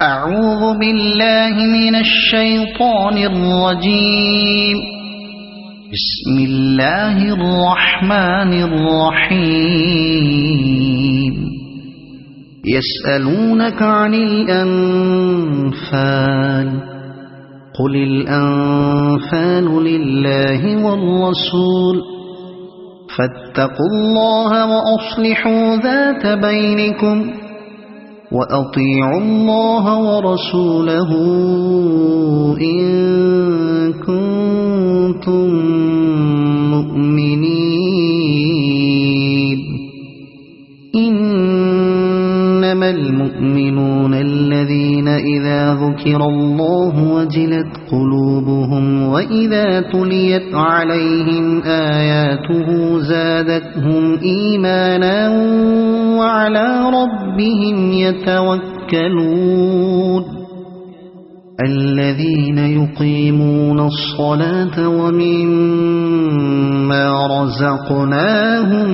أعوذ بالله من الشيطان الرجيم. بسم الله الرحمن الرحيم. يسألونك عن الأنفال قل الأنفال لله والرسول فاتقوا الله وأصلحوا ذات بينكم وأطيعوا الله ورسوله إن كنتم مؤمنين. إنما المؤمنون الذين إذا ذكر الله وجلت قلوبهم وإذا تليت عليهم آياته زادتهم إيمانا وعلى ربهم يتوكلون. الذين يقيمون الصلاة ومما رزقناهم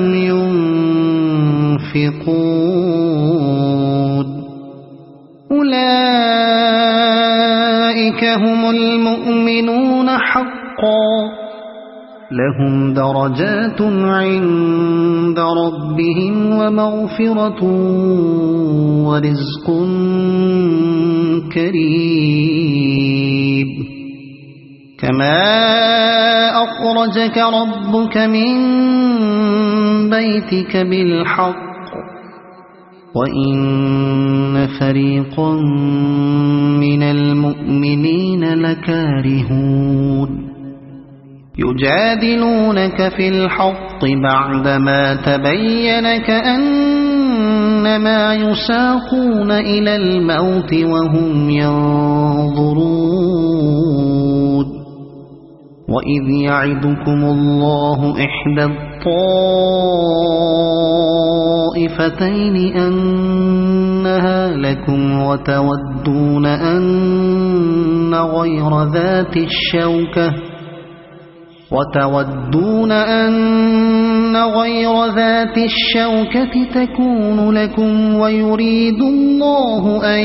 ينفقون. أولئك هم المؤمنون حقا لهم درجات عند ربهم ومغفرة ورزق كريم. كما أخرجك ربك من بيتك بالحق وإن فريقا من المؤمنين لكارهون. يجادلونك في الحق بعدما تبين كأنما يساقون إلى الموت وهم ينظرون. وإذ يعدكم الله إحدى الطائفتين أنها لكم وتودون أن غير ذات الشوكة تكون لكم ويريد الله أن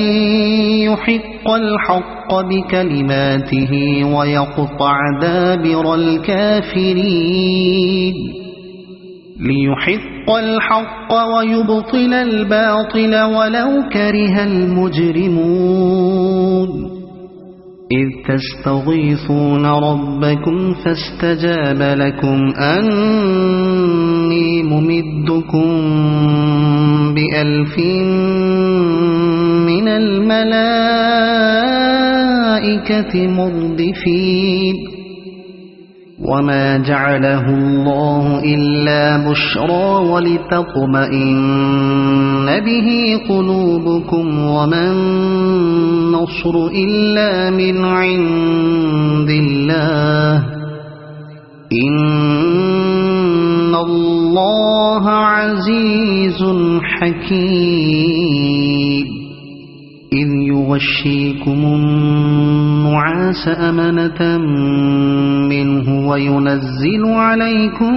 يحق الحق بكلماته ويقطع دابر الكافرين. ليحق الحق ويبطل الباطل ولو كره المجرمون. إذ تستغيثون ربكم فاستجاب لكم أني ممدكم ب1000 من الملائكة مردفين. وما جعله الله إلا بشرى ولتطمئن به قلوبكم وما النصر إلا من عند الله إن الله عزيز حكيم. إذ يغشيكم النعاس أمنة منه وينزل عليكم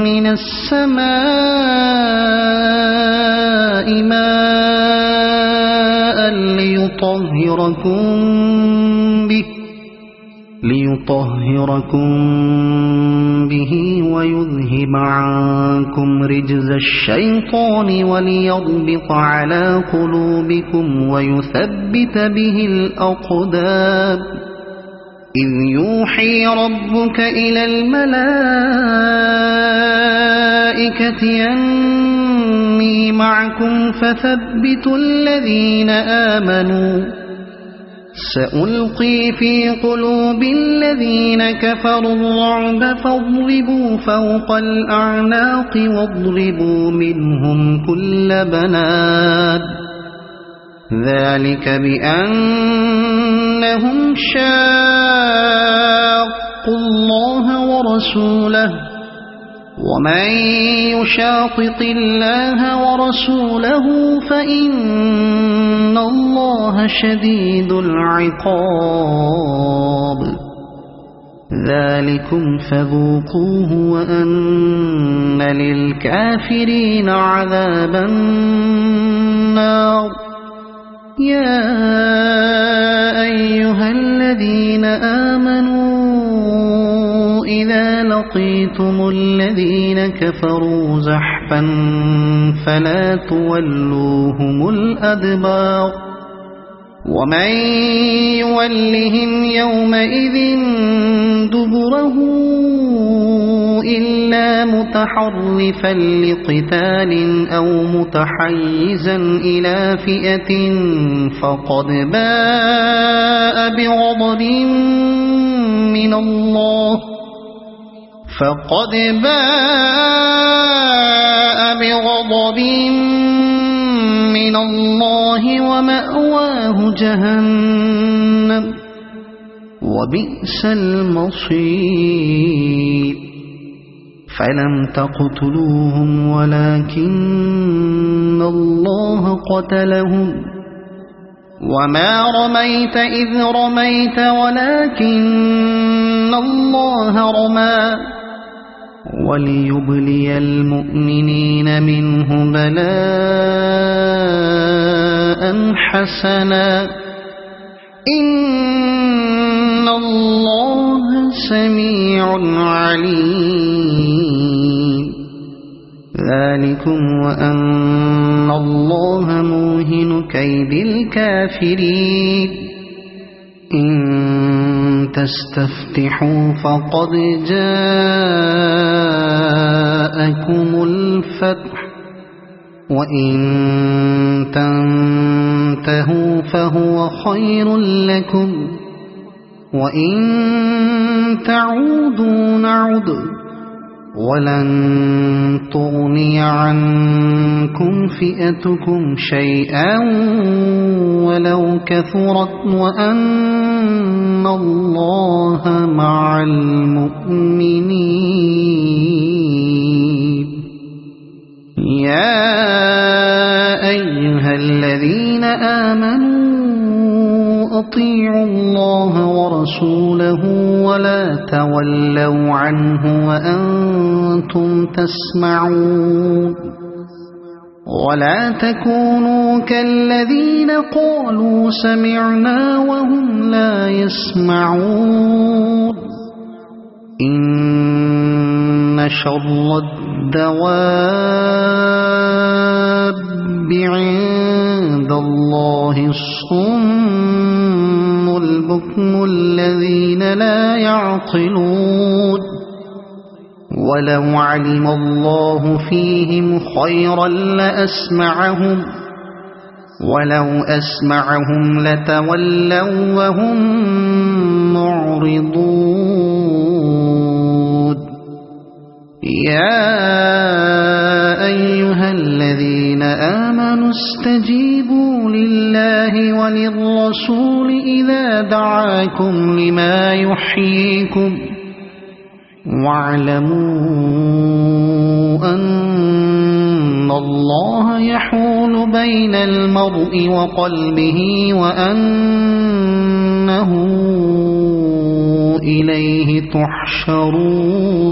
من السماء ماء ليطهركم به ويذهب عنكم رجز الشيطان وليربط على قلوبكم ويثبت به الأقدام. إذ يوحي ربك إلى الملائكة أني معكم فثبتوا الذين آمنوا. سألقي في قلوب الذين كفروا الرعب فاضربوا فوق الأعناق واضربوا منهم كل بنان. ذلك بأنهم شاقوا الله ورسوله ومن يشاقق الله ورسوله فإن الله شديد العقاب. ذلكم فذوقوه وأن للكافرين عذاب النار يا أيها الذين آمنوا إذا لقيتم الذين كفروا زحفا فلا تولوهم الأدبار ومن يولهم يومئذ دبره إلا متحرفا لقتال أو متحيزا إلى فئة فقد باء بغضب من الله ومأواه جهنم وبئس المصير فلم تقتلوهم ولكن الله قتلهم وما رميت إذ رميت ولكن الله رمى وليبلي المؤمنين منه بلاء حسنا إن الله سميع عليم ذلكم وأن الله موهن كيد الكافرين إن تستفتحوا فقد جاءكم الفتح وإن تنتهوا فهو خير لكم وإن تعودوا نعد ولن تغني عنكم فئتكم شيئا ولو كثرت وأن الله مع المؤمنين يا أيها الذين آمنوا أطيعوا الله ورسوله ولا تولوا عنه وأنتم تسمعون ولا تكونوا كالذين قالوا سمعنا وهم لا يسمعون إن شر الدواب عند الله الصم البكم الذين لا يعقلون ولو علم الله فيهم خيرا لأسمعهم ولو أسمعهم لتولوا وهم معرضون يا أيها الذين آمنوا استجيبوا لله وللرسول إذا دعاكم لما يحييكم واعلموا أن الله يحول بين المرء وقلبه وأنه إليه تحشرون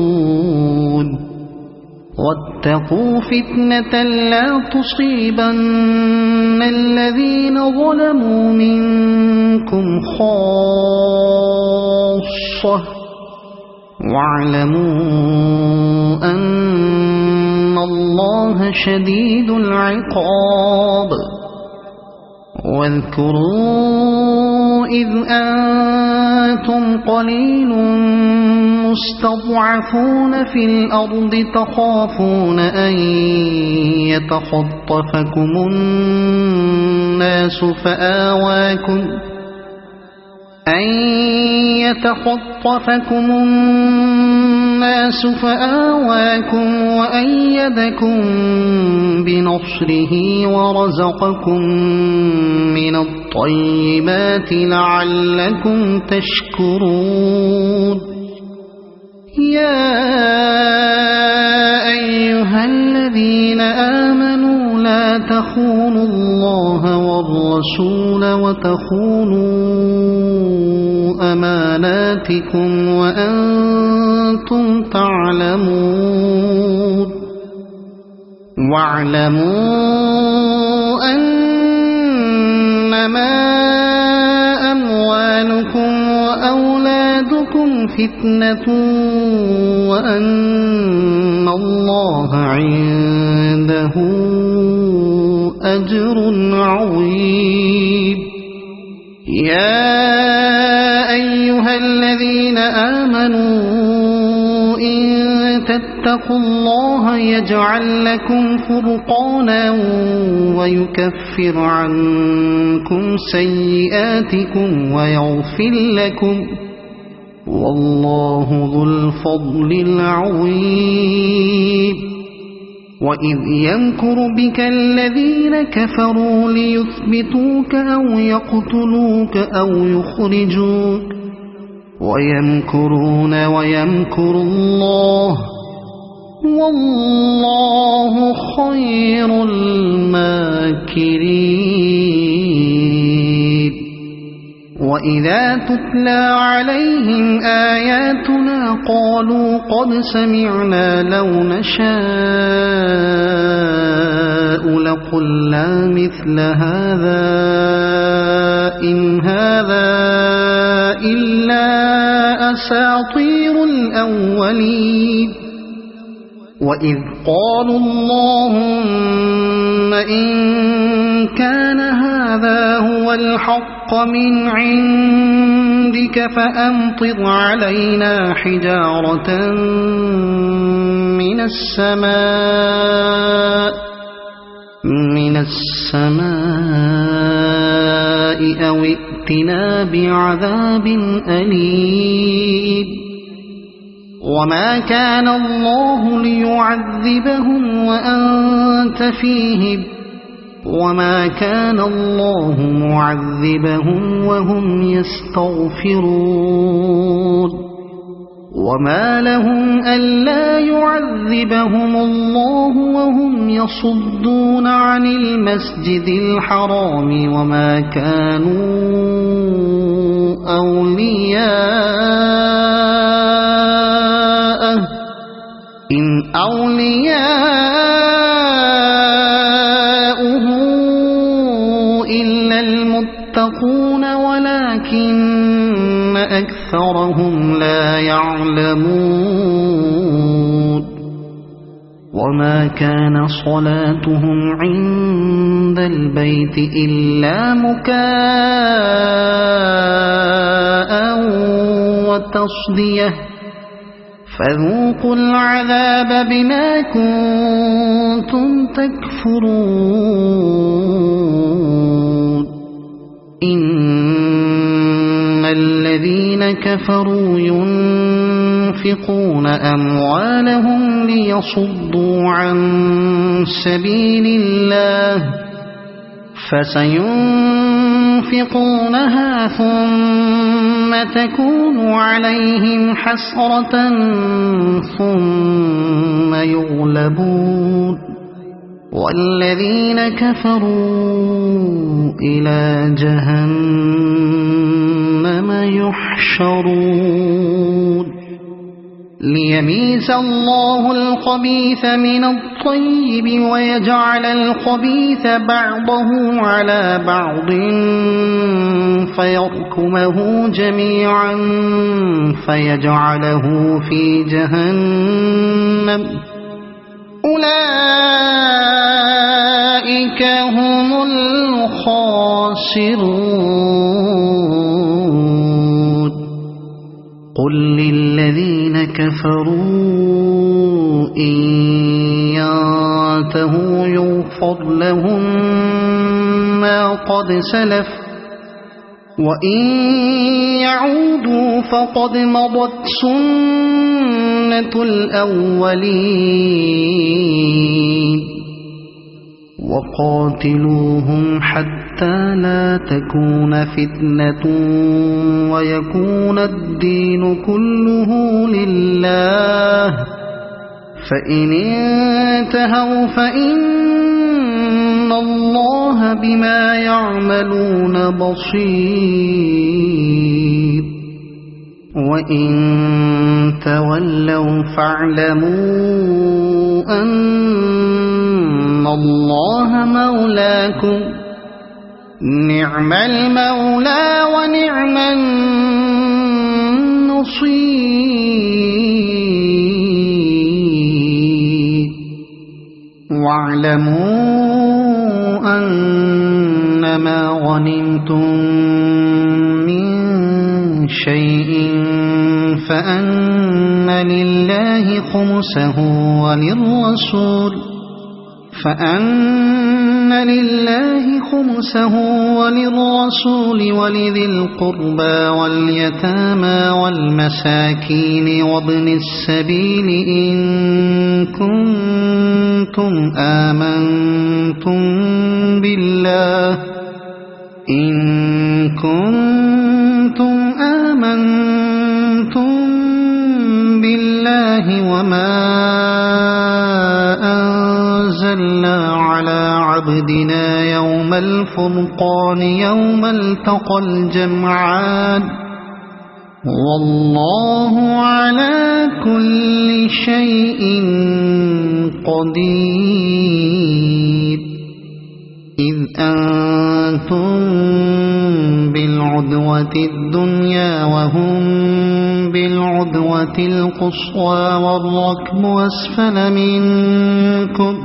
واتقوا فتنة لا تصيبن الذين ظلموا منكم خاصة واعلموا أن الله شديد العقاب واذكروا إذ أنتم قليل مستضعفون في الأرض تخافون أن يتخطفكم الناس فآواكم وأيدكم بنصره ورزقكم من الطيبات لعلكم تشكرون يا أيها الذين آمنوا لا تخونوا الله والرسول وتخونوا أماناتكم وأنتم تعلمون واعلموا أنما إنما أموالكم وأولادكم فتنة وأن الله عنده أجر عظيم. يا أيها الذين آمنوا إن تتقوا الله يجعل لكم فرقانا ويكفر عنكم سيئاتكم ويغفر لكم والله ذو الفضل العظيم. وإذ يمكر بك الذين كفروا ليثبتوك أو يقتلوك أو يخرجوك ويمكرون ويمكر الله والله خير الماكرين. وإذا تتلى عليهم آياتنا قالوا قد سمعنا لو نشاء لقلنا مثل هذا إن هذا إلا أساطير الأولين. وإذ قالوا اللهم إن كان هذا هو الحق من عندك فأمطر علينا حجارة من السماء أو ائتنا بعذاب أليم. وما كان الله ليعذبهم وأنت فيهم وما كان الله معذبهم وهم يستغفرون. وما لهم ألا يعذبهم الله وهم يصدون عن المسجد الحرام وما كانوا أولياءه إن أولياؤه إلا المتقون ولكن أكثرهم لا يعلمون. وما كان صلاتهم عند البيت إلا مكاء وتصدية فذوقوا العذاب بما كنتم تكفرون. إن الذين كفروا ينفقون أموالهم ليصدوا عن سبيل الله فسينفقونها ثم تكون عليهم حسرة ثم يغلبون والذين كفروا إلى جهنم يحشرون. ليميز الله الخبيث من الطيب ويجعل الخبيث بعضه على بعض فيركمه جميعا فيجعله في جهنم أولئك هم الخاسرون. قل للذين كفروا إن ينتهوا يغفر لهم ما قد سلف وإن يعودوا فقد مضت سنة الأولين. وقاتلوهم حتى لا تكون فتنة ويكون الدين كله لله فإن انتهوا فإن الله بما يعملون بصير. وإن تولوا فاعلموا أن الله مولاكم نعم المولى ونعم النصير واعلموا أنما غنمتم من شيء فأن لله خمسه وللرسول ولذي القربى واليتامى والمساكين وابن السبيل إن كنتم آمنتم بالله وما أنزلنا على عبدنا يوم الفرقان يوم التقى الجمعان والله على كل شيء قدير إذ أنتم بالعدوة الدنيا وهم بالعدوة القصوى والركب أسفل منكم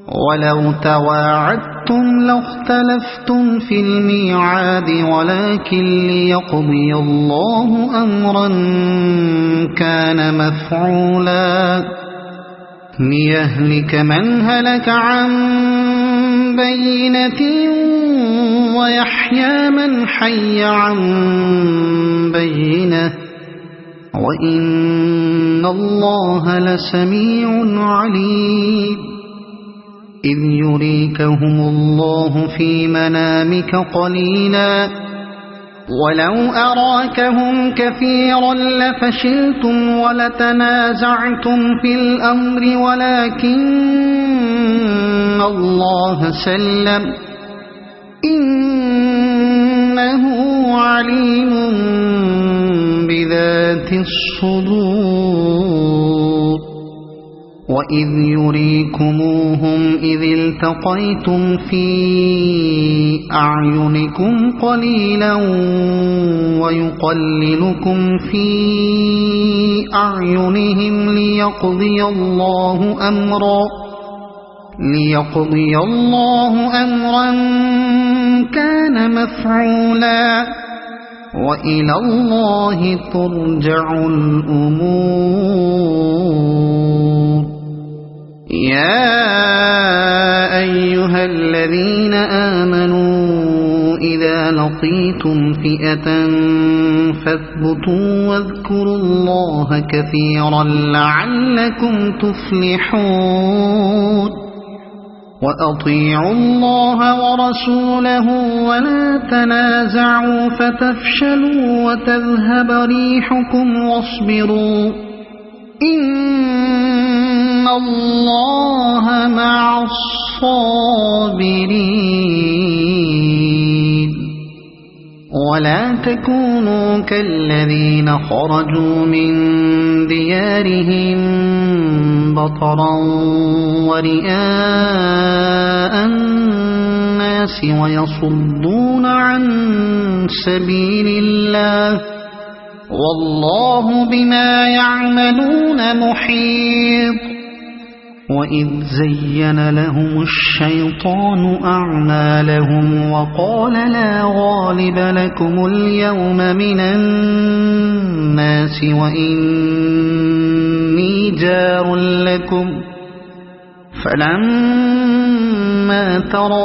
ولو تواعدتم لاختلفتم في الميعاد ولكن ليقضي الله أمرا كان مفعولا ليهلك من هلك عن بينة ويحيى من حي عن بينة وإن الله لسميع عليم إذ يريكهم الله في منامك قليلا ولو أراكهم كثيرا لفشلتم ولتنازعتم في الأمر ولكن الله سلم إنه عليم بذات الصدور وإذ يريكموهم إذ التقيتم في أعينكم قليلا ويقللكم في أعينهم ليقضي الله أمرا كان مفعولا وإلى الله ترجع الأمور يا أيها الذين آمنوا إذا لقيتم فئة فاثبتوا واذكروا الله كثيرا لعلكم تفلحون وأطيعوا الله ورسوله ولا تنازعوا فتفشلوا وتذهب ريحكم واصبروا إن الله مع الصابرين ولا تكونوا كالذين خرجوا من ديارهم بطرا ورئاء الناس ويصدون عن سبيل الله والله بما يعملون محيط وإذ زين لهم الشيطان أعمالهم وقال لا غالب لكم اليوم من الناس وإني جار لكم فلما تراءت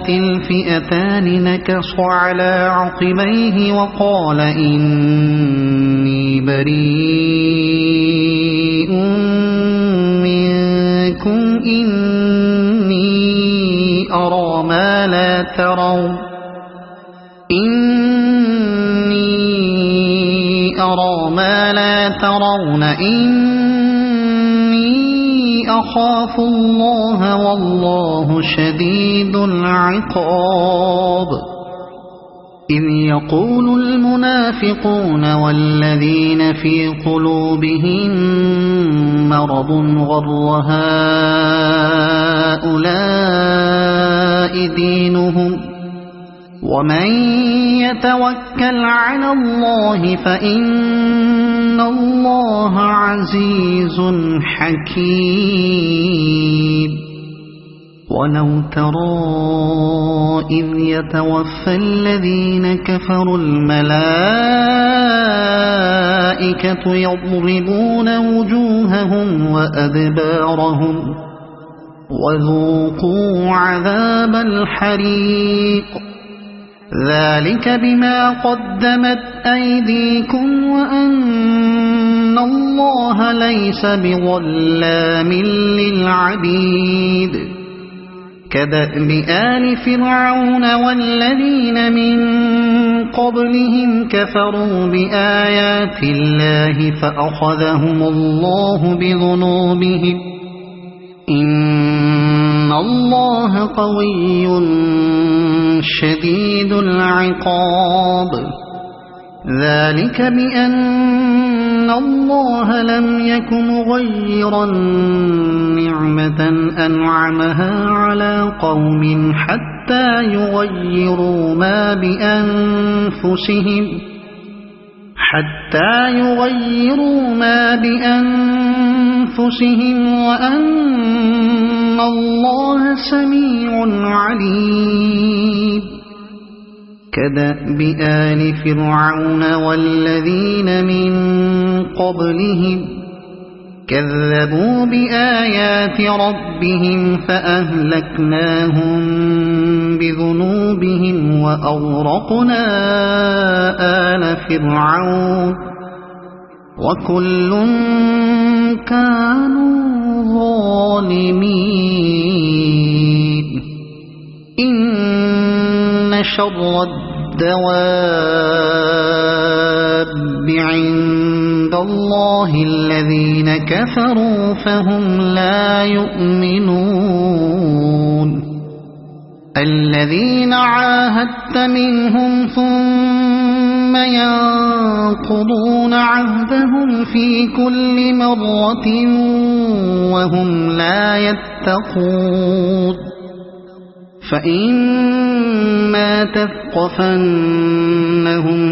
الفئتان نكص على عقبيه وقال إني بريء منكم إني أرى ما لا ترون إني أخاف الله والله شديد العقاب إذ يقول المنافقون والذين في قلوبهم مرض غر هؤلاء دينهم ومن يتوكل على الله فإن الله عزيز حكيم ولو ترى إذ يتوفى الذين كفروا الملائكة يضربون وجوههم وأدبارهم وذوقوا عذاب الحريق ذلك بما قدمت أيديكم وأن الله ليس بظلام للعبيد كدأب آل فرعون والذين من قبلهم كفروا بآيات الله فأخذهم الله بذنوبهم إن الله قوي شديد العقاب ذلك بأن الله لم يك مغيرا نعمة أنعمها على قوم حتى يغيروا ما بأنفسهم وأن الله سميع عليم كدأب آل فرعون والذين من قبلهم كذبوا بآيات ربهم فأهلكناهم بذنوبهم وأغرقنا آل فرعون وكل كانوا ظالمين إن شر الدواب عند الله الذين كفروا فهم لا يؤمنون الذين عاهدت منهم ثم ينقضون عهدهم في كل مرة وهم لا يتقون فإما تثقفنهم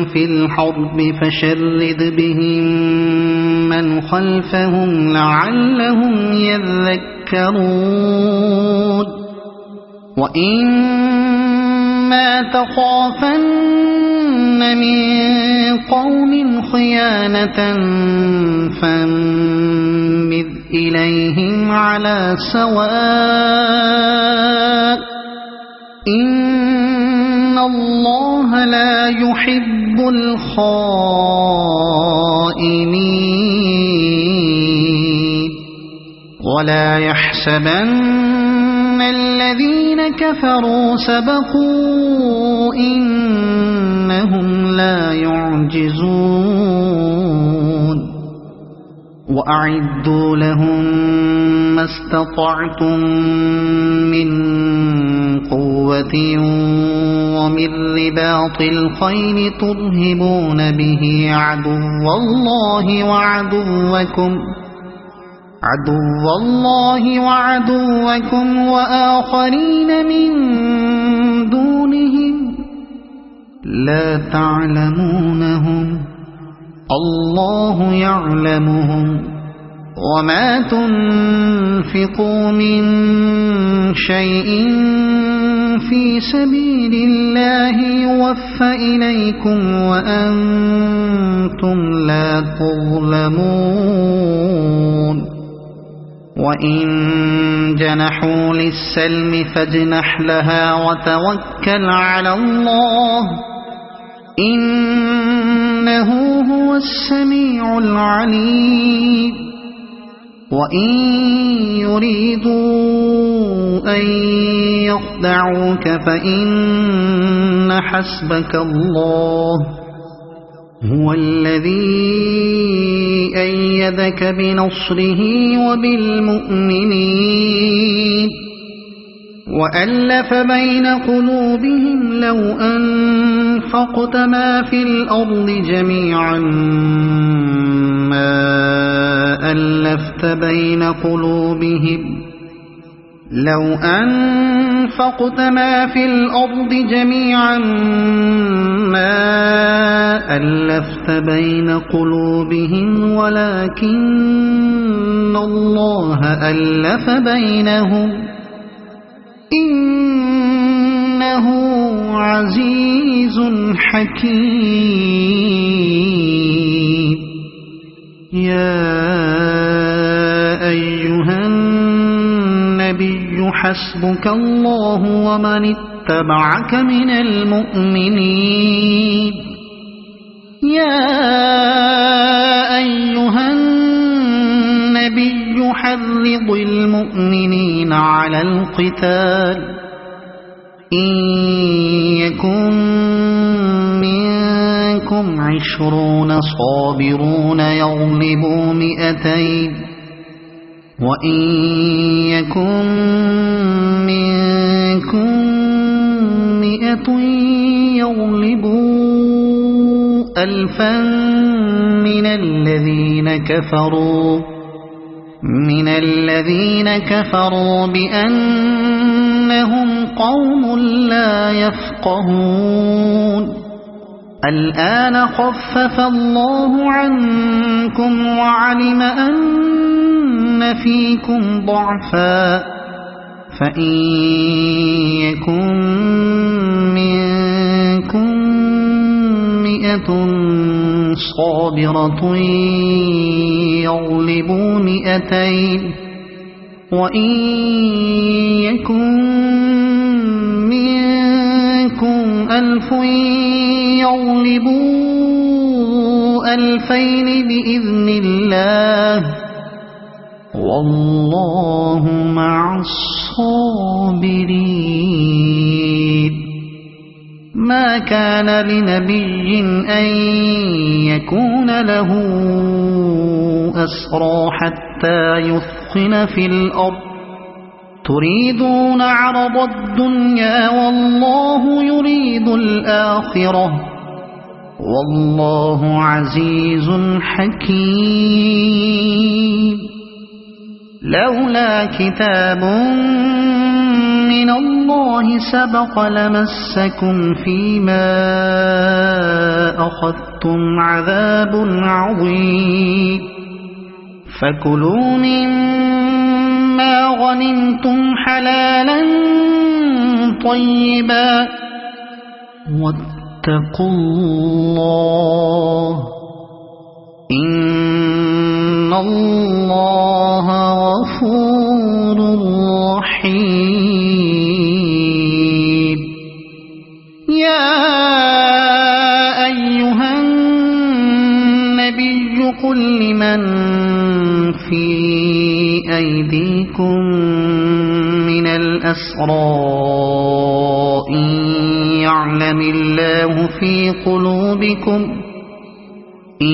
في الحرب فشرد بهم من خلفهم لعلهم يذكرون وإما تخافن من قوم خيانة فانبذ إليهم على سواء إن الله لا يحب الخائنين ولا يحسبن الذين كفروا سبقوا إنهم لا يعجزون وأعدوا لهم ما استطعتم من قوة ومن رباط الخيل ترهبون به عدو الله وآخرين من دونهم لا تعلمونهم الله يعلمهم وما تنفقوا من شيء في سبيل الله يوفى إليكم وأنتم لا تظلمون وإن جنحوا للسلم فاجنح لها وتوكل على الله إنه هو السميع العليم وإن يريدوا أن يخدعوك فإن حسبك الله هو الذي أيدك بنصره وبالمؤمنين وألف بين قلوبهم لو أنفقت ما في الأرض جميعا ما ألفت بين قلوبهم لو أنفقت ما في الأرض جميعا ما ألفت بين قلوبهم ولكن الله ألف بينهم إنه عزيز حكيم يا أيها النبي حسبك الله ومن اتبعك من المؤمنين يا أيها النبي حرض المؤمنين على القتال إن يكن منكم 20 صابرون يغلبوا 200 وإن يكن منكم 100 يغلبوا 1000 من الذين كفروا بأنهم قوم لا يفقهون الآن خفف الله عنكم وعلم أن فيكم ضعفا فإن يكن منكم 100 صابرة يغلبوا 200 وإن يكن منكم 1000 يغلبوا 2000 بإذن الله والله مع الصابرين ما كان لنبي أن يكون له أسرى حتى يثخن في الأرض تريدون عرض الدنيا والله يريد الآخرة والله عزيز حكيم لولا كتاب من الله سبق لمسكم فيما أخذتم عذاب عظيم فكلوا مما غنمتم حلالا طيبا واتقوا الله إن الله غفور رحيم يا أيها النبي قل لمن في أيديكم من الأسرى إن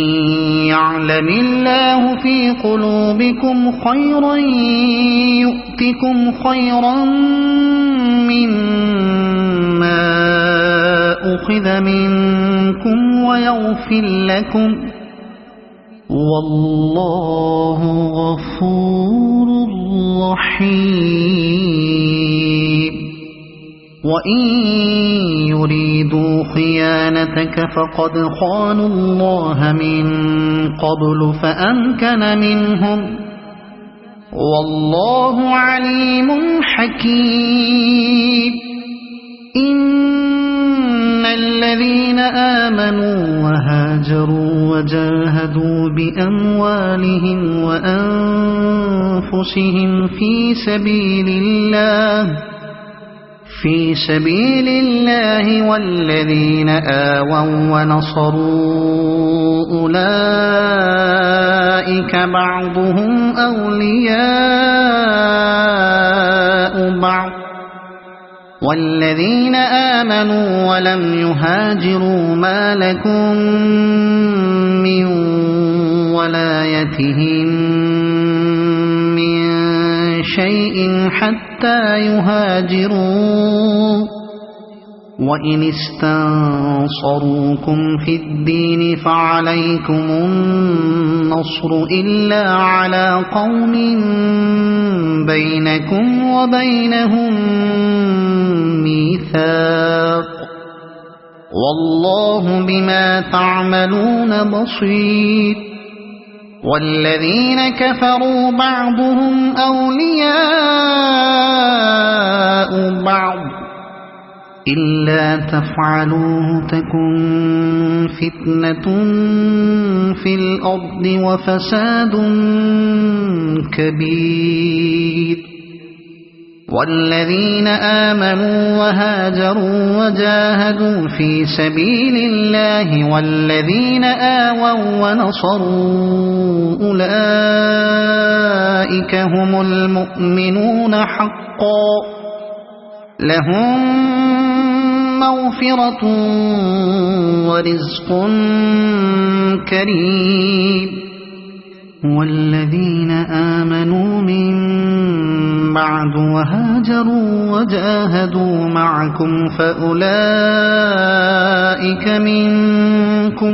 يعلم الله في قلوبكم خيرا يؤتكم خيرا مما أخذ منكم ويغفر لكم والله غفور رحيم وإن يريدوا خيانتك فقد خانوا الله من قبل فأمكن منهم والله عليم حكيم إن الذين آمنوا وهاجروا وجاهدوا بأموالهم وأنفسهم في سبيل الله والذين آووا ونصروا أولئك بعضهم أولياء بعض والذين آمنوا ولم يهاجروا ما لكم من ولايتهم من شيء حتى حتى يهاجروا وإن استنصروكم في الدين فعليكم النصر إلا على قوم بينكم وبينهم ميثاق والله بما تعملون بصير والذين كفروا بعضهم أولياء بعض إلا تفعلوه تكن فتنة في الأرض وفساد كبير والذين آمنوا وهاجروا وجاهدوا في سبيل الله والذين آووا ونصروا أولئك هم المؤمنون حقا لهم مغفرة ورزق كريم والذين آمنوا من بعد وهاجروا وجاهدوا معكم فأولئك منكم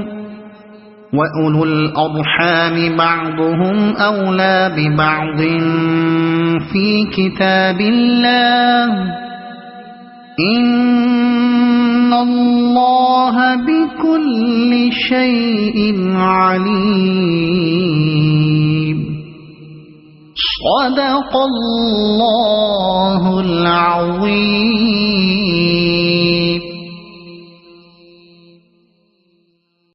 وأولو الأرحام بعضهم أولى ببعض في كتاب الله إن الله بكل شيء عليم صدق الله العظيم.